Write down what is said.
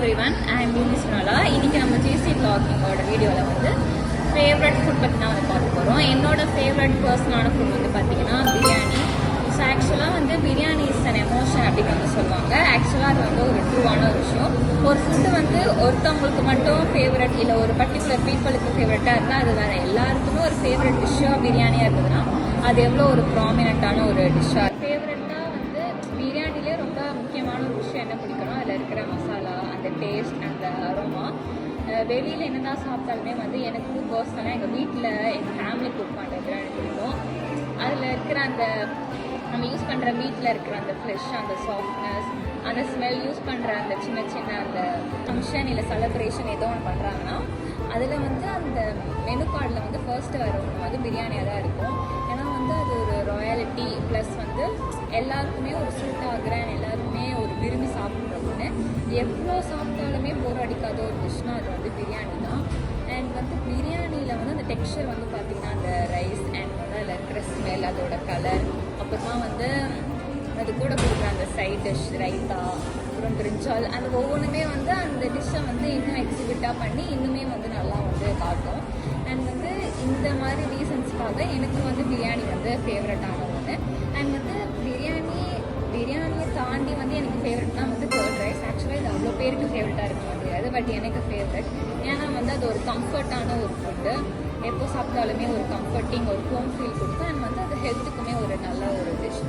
everyone, I am Yumi Sunala. இன்னைக்கு நம்ம GC vloggingோட வீடியோவில் வந்து ஃபேவரட் ஃபுட் பற்றி தான் வந்து பார்க்க போகிறோம். என்னோட ஃபேவரட் பர்சனான ஃபுட் வந்து பார்த்தீங்கன்னா பிரியாணி. ஸோ ஆக்சுவலாக வந்து பிரியாணி இஸ் அன் எமோஷன் அப்படின்னு வந்து சொல்லுவாங்க. ஆக்சுவலாக அது வந்து ஒரு ட்ரூவான ஒரு விஷயம். ஒரு ஃபுட்டு வந்து ஒருத்தவங்களுக்கு மட்டும் ஃபேவரட் இல்லை ஒரு பர்டிகுலர் பீப்புளுக்கு ஃபேவரட்டாக இருந்தால் அது வேறு எல்லாருக்குமே ஒரு ஃபேவரட் டிஷ்ஷாக பிரியாணியாக இருக்குதுன்னா அது எவ்வளோ ஒரு ப்ராமினெண்ட்டான ஒரு டிஷ்ஷாக ஃபேவரட்டாக வந்து பிரியாணிலே ரொம்ப முக்கியமான ஒரு விஷயம் என்ன பிடிக்கணும், அதில் இருக்கிற மசாலா, அந்த டேஸ்ட், அந்த அரோமா. வெளியில் என்னதான் சாப்பிட்டாலுமே வந்து எனக்கு பர்சனலாக எங்கள் வீட்டில் எங்கள் ஃபேமிலி குக் பண்ணுற பிரியாணி பிடிக்கும். அதில் இருக்கிற அந்த நம்ம யூஸ் பண்ணுற மீட்டில் இருக்கிற அந்த ஃப்ளெஷ், அந்த சாஃப்ட்னஸ், அந்த ஸ்மெல், யூஸ் பண்ணுற அந்த சின்ன சின்ன அந்த ஃபங்க்ஷன் இல்லை செலிப்ரேஷன் ஏதோ ஒன்று பண்ணுறாங்கன்னா அதில் வந்து அந்த மெனு கார்டில் வந்து ஃபர்ஸ்ட்டு வர ஒன்று வந்து பிரியாணியாக தான் இருக்கும். ஏன்னா வந்து அது ஒரு ராயலிட்டி ப்ளஸ் வந்து எல்லாருக்குமே ஒரு சூட் ஆகுறேன், எல்லாருமே ஒரு விரும்பி சாப்பிட்றோம்னு எவ்வளோ சாப்பிட்டாலுமே போர் அடிக்காத ஒரு டிஷ்னால் அது வந்து பிரியாணி தான். அண்ட் வந்து பிரியாணியில் வந்து அந்த டெக்ஸ்சர் வந்து பார்த்திங்கன்னா அந்த ரைஸ் அண்ட் வந்து அதில் இருக்கிற ஸ்மெல், அதோட கலர், அப்புறமா வந்து அது கூட கொடுக்குற அந்த சைட் டிஷ், ரைத்தா, அப்புறம் பிரிஞ்சால், அந்த ஒவ்வொன்றுமே வந்து அந்த டிஷ்ஷை வந்து இன்னும் எக்ஸிபிட்டாக பண்ணி இன்னுமே வந்து நல்லா வந்து காட்டும். அண்ட் வந்து இந்த மாதிரி ரீசன்ஸ்க்காக எனக்கு வந்து பிரியாணி வந்து ஃபேவரட்டான ஒன்று. அண்ட் வந்து பிரியாணியை தாண்டி வந்து எனக்கு ஃபேவரட்னா வந்து கர்ட் ரைஸ். ஆக்சுவலாக இது அவ்வளோ பேருக்கு ஃபேவரட்டாக இருக்க முடியாது, பட் எனக்கு ஃபேவரட். ஏன்னா வந்து அது ஒரு கம்ஃபர்ட்டான ஒரு ஃபுட்டு, எப்போ சாப்பிட்டாலுமே ஒரு கம்ஃபர்ட்டிங் ஒரு ஹோம் ஃபீல் கொடுக்கும். அண்ட் வந்து அது ஹெல்த்துக்குமே ஒரு நல்ல ஒரு டிஷ்.